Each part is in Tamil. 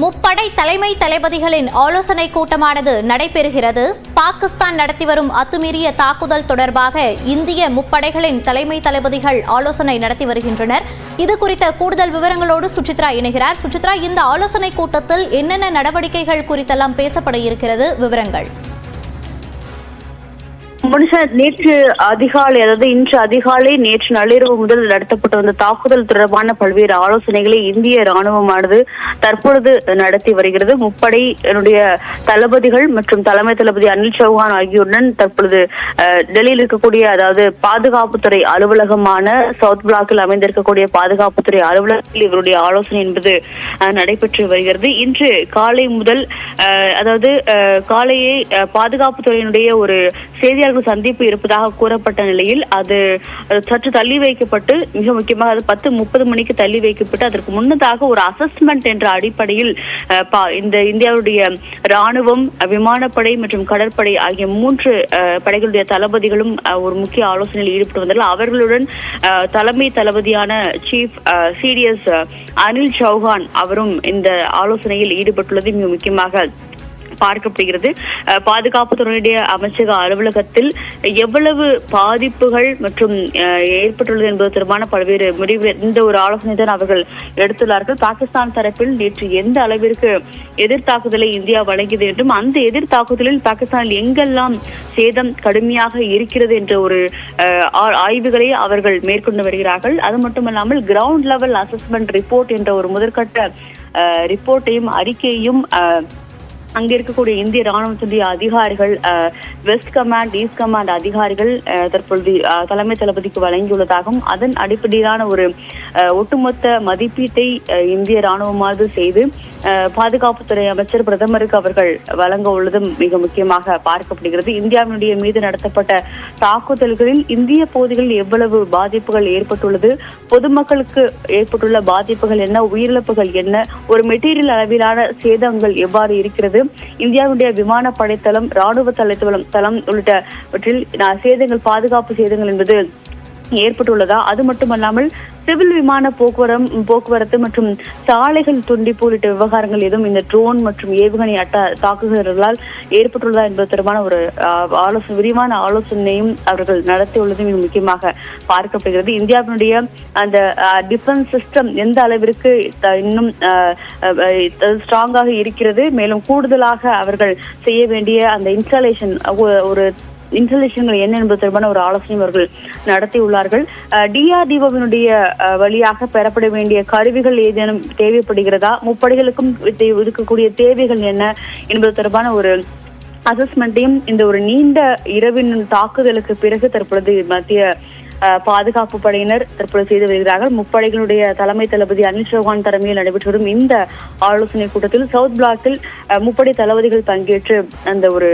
முப்படை தலைமை தளபதிகளின் ஆலோசனை கூட்டமானது நடைபெறுகிறது. பாகிஸ்தான் நடத்தி வரும் அத்துமீறிய தாக்குதல் தொடர்பாக இந்திய முப்படைகளின் தலைமை தளபதிகள் ஆலோசனை நடத்தி வருகின்றனர். இது குறித்த கூடுதல் விவரங்களோடு சுசித்ரா இணைகிறார். சுசித்ரா, இந்த ஆலோசனை கூட்டத்தில் என்னென்ன நடவடிக்கைகள் குறித்தெல்லாம் பேசப்பட இருக்கிறது? விவரங்கள். நேற்று அதிகாலை, அதாவது இன்று அதிகாலை, நேற்று நள்ளிரவு முதல் நடத்தப்பட்ட வந்த தாக்குதல் தொடர்பான பல்வேறு ஆலோசனைகளை இந்திய ராணுவமானது தற்பொழுது நடத்தி வருகிறது. முப்படையினுடைய தளபதிகள் மற்றும் தலைமை தளபதி அனில் சௌஹான் ஆகியோருடன் தற்பொழுது டெல்லியில் இருக்கக்கூடிய, அதாவது பாதுகாப்புத்துறை அலுவலகமான சவுத் பிளாக்கில் அமைந்திருக்கக்கூடிய பாதுகாப்புத்துறை அலுவலகத்தில் இவருடைய ஆலோசனை என்பது நடைபெற்று வருகிறது. இன்று காலை முதல், அதாவது காலையே பாதுகாப்புத்துறையினுடைய ஒரு செய்தியாளர்கள் சந்திப்பு இருப்பதாக கூறப்பட்ட நிலையில் அது சற்று தள்ளி வைக்கப்பட்டு, மிக முக்கியமாக அது 10:30 மணிக்கு தள்ளி வைக்கப்பட்டு, அதற்கு முன்னதாக ஒரு அசஸ்மெண்ட் என்ற அடிப்படையில் இந்த இந்தியாவுடைய ராணுவம், விமானப்படை மற்றும் கடற்படை ஆகிய 3 படைகளுடைய தளபதிகளும் ஒரு முக்கிய ஆலோசனையில் ஈடுபட்டு வந்தார்கள். அவர்களுடன் தலைமை தளபதியான சீஃப் சிடிஎஸ் அனில் சௌஹான் அவரும் இந்த ஆலோசனையில் ஈடுபட்டுள்ளது மிக முக்கியமாக பார்க்கப்படுகிறது. பாதுகாப்புத்துறையுடைய அமைச்சக அலுவலகத்தில் எவ்வளவு பாதிப்புகள் மற்றும் ஏற்பட்டுள்ளது என்பது தொடர்பான பல்வேறு முடிவுகள் இந்த ஒரு ஆலோசனை தான் அவர்கள் எடுத்துள்ளார்கள். பாகிஸ்தான் தரப்பில் நேற்று எந்த அளவிற்கு எதிர்த்தாக்குதலை இந்தியா வழங்கியது என்றும், அந்த எதிர்த்தாக்குதலில் பாகிஸ்தானில் எங்கெல்லாம் சேதம் கடுமையாக இருக்கிறது என்ற ஒரு ஆய்வுகளை அவர்கள் மேற்கொண்டு வருகிறார்கள். அது மட்டுமல்லாமல் கிரவுண்ட் லெவல் அசஸ்மெண்ட் ரிப்போர்ட் என்ற ஒரு முதற்கட்ட ரிப்போர்ட்டையும் அறிக்கையையும் அங்க இருக்கக்கூடிய இந்திய ராணுவத்துடைய அதிகாரிகள், வெஸ்ட் கமாண்ட், ஈஸ்ட் கமாண்ட் அதிகாரிகள் தற்பொழுது தலைமை தளபதிக்கு வழங்கியுள்ளதாகவும், அதன் அடிப்படையிலான ஒரு ஒட்டுமொத்த மதிப்பீட்டை இந்திய ராணுவமானது செய்து பாதுகாப்புத்துறை அமைச்சர் பிரதமருக்கு அவர்கள் வழங்க உள்ளதும் மிக முக்கியமாக பார்க்கப்படுகிறது. இந்தியாவினுடைய மீது நடத்தப்பட்ட தாக்குதல்களில் இந்திய பகுதிகளில் எவ்வளவு பாதிப்புகள் ஏற்பட்டுள்ளது, பொதுமக்களுக்கு ஏற்பட்டுள்ள பாதிப்புகள் என்ன, உயிரிழப்புகள் என்ன, ஒரு மெட்டீரியல் அளவிலான சேதங்கள் எவ்வாறு இருக்கிறது, இந்தியாவுடைய விமானப்படை தளம், ராணுவ தளம் உள்ளிட்டவற்றில் சேதங்கள், பாதுகாப்பு சேதங்கள் என்பது ஏற்பட்டுள்ளதா, அது மட்டுமல்லாமல் சிவில் விமான போக்குவரத்து மற்றும் சாலைகள் துண்டிப்பு உள்ளிட்ட விவகாரங்கள் எதுவும் இந்த ட்ரோன் மற்றும் ஏவுகணை தாக்குதல்களால் ஏற்பட்டுள்ளதா என்பது தொடர்பான ஒரு விரிவான ஆலோசனையும் அவர்கள் நடத்தியுள்ளது மிக முக்கியமாக பார்க்கப்படுகிறது. இந்தியாவினுடைய அந்த டிஃபென்ஸ் சிஸ்டம் எந்த அளவிற்கு இன்னும் ஸ்ட்ராங்காக இருக்கிறது, மேலும் கூடுதலாக அவர்கள் செய்ய வேண்டிய அந்த இன்ஸ்டாலேஷன்கள் என்ன என்பது தொடர்பான ஒரு ஆலோசனை அவர்கள் நடத்தியுள்ளார்கள். டிஆர்டிஓவினுடைய வழியாக பெறப்பட வேண்டிய கருவிகள் ஏதேனும் தேவைப்படுகிறதா, முப்படைகளுக்கும் இருக்கக்கூடிய தேவைகள் என்ன என்பது தொடர்பான ஒரு அசஸ்மெண்ட்டையும் இந்த ஒரு நீண்ட இரவின் தாக்குதலுக்கு பிறகு தற்பொழுது மத்திய பாதுகாப்பு படையினர் தற்பொழுது செய்து வருகிறார்கள். முப்படைகளுடைய தலைமை தளபதி அனில் சௌஹான் தலைமையில் நடைபெற்று வரும் இந்த ஆலோசனை கூட்டத்தில் சவுத் பிளாக்கில் முப்படை தளபதிகள் பங்கேற்று அந்த ஒரு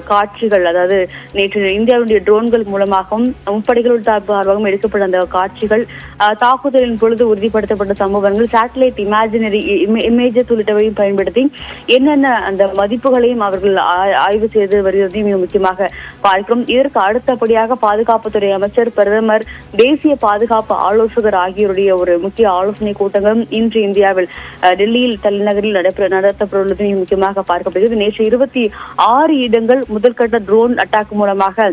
காட்சிகள், அதாவது நேற்று இந்தியாவுடைய ட்ரோன்கள் மூலமாகவும் முப்படைகள் சார்பாகவும் எடுக்கப்பட்ட அந்த காட்சிகள், தாக்குதலின் பொழுது உறுதிப்படுத்தப்பட்ட சம்பவங்கள், சேட்டலைட் இமேஜஸ் உள்ளிட்டவையும் பயன்படுத்தி என்னென்ன அந்த மதிப்புகளையும் அவர்கள் ஆய்வு செய்து வருவதையும் மிக முக்கியமாக பார்க்கிறோம். இதற்கு அடுத்தபடியாக பாதுகாப்புத்துறை அமைச்சர், பிரதமர், தேசிய பாதுகாப்பு ஆலோசகர் ஆகியோருடைய ஒரு முக்கிய ஆலோசனை கூட்டங்களும் இன்று இந்தியாவில் டெல்லியில் தலைநகரில் நடத்தப்பட்டுள்ளது முக்கியமாக பார்க்கப்படுகிறது. நேற்று 26 இடங்கள் முதற்கட்ட ட்ரோன் அட்டாக் மூலமாக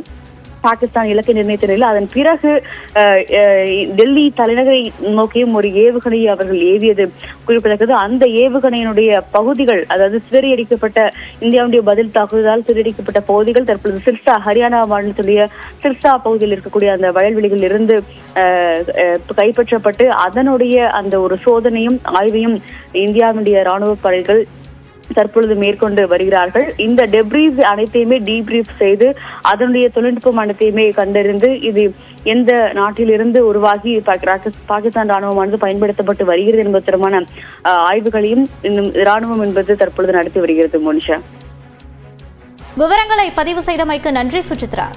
பாகிஸ்தான் இலக்கை நிர்ணயித்த நிலையில் அதன் பிறகு டெல்லி தலைநகரை நோக்கியும் ஒரு ஏவுகணையை அவர்கள் ஏவியது குறிப்பிடத்தக்கது. அந்த ஏவுகணையினுடைய பகுதிகள், அதாவது சிதறியடிக்கப்பட்ட இந்தியாவுடைய பதில் தாக்குதலால் சிதறடிக்கப்பட்ட பகுதிகள் தற்பொழுது சிர்சா, ஹரியானா மாநிலத்துடைய சிர்சா பகுதியில் இருக்கக்கூடிய அந்த வயல்வெளிகளில் இருந்து கைப்பற்றப்பட்டு அதனுடைய அந்த ஒரு சோதனையும் ஆய்வையும் இந்தியாவுடைய ராணுவ படைகள் தற்பொழுது மேற்கொண்டு வருகிறார்கள். இந்த டெப்ரீஸ் அனைத்தையுமே டீப்ரீஃப் செய்து அதனுடைய தொழில்நுட்பம் அனைத்தையுமே கண்டறிந்து இது எந்த நாட்டிலிருந்து உருவாகி பாகிஸ்தான் ராணுவமானது பயன்படுத்தப்பட்டு வருகிறது என்பது தொடர்பான ஆய்வுகளையும் ராணுவம் என்பது தற்பொழுது நடத்தி வருகிறது. மோனிஷா, விவரங்களை பதிவு செய்தமைக்கு நன்றி சுசித்ரா.